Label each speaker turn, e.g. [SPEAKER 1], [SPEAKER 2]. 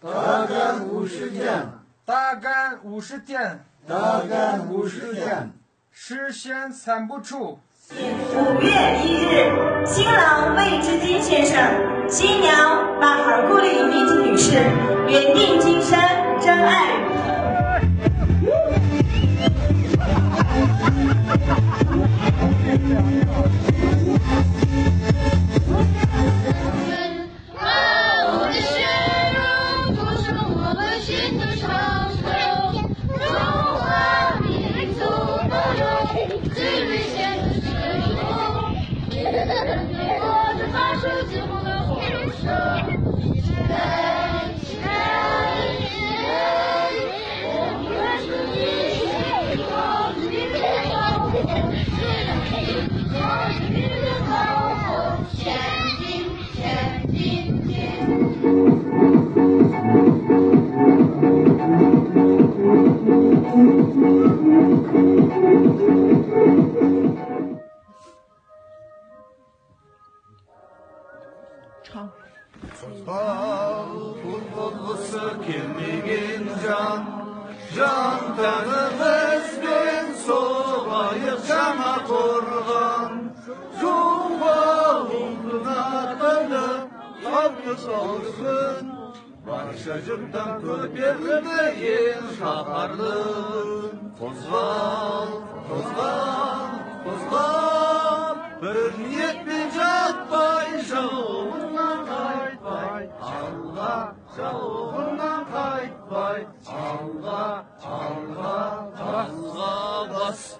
[SPEAKER 1] 大概50天，
[SPEAKER 2] 大概50天，
[SPEAKER 1] 大概50天，
[SPEAKER 2] 实现3不出。
[SPEAKER 3] 5月1日，新郎魏之金先生，新娘马尔古里米蒂女士，缘定今生，真爱。
[SPEAKER 4] 唱。
[SPEAKER 5] Canımız bin sobayı cana kurgan Ruha uğruna dönüp Halkı olsun Barışacıktan köpekleyin şahardın Kozval, kozval, kozval Bir niyet bir catbay şahundan kaytbay Allah şahundan kaytbay Allah, Allah, Allah bas.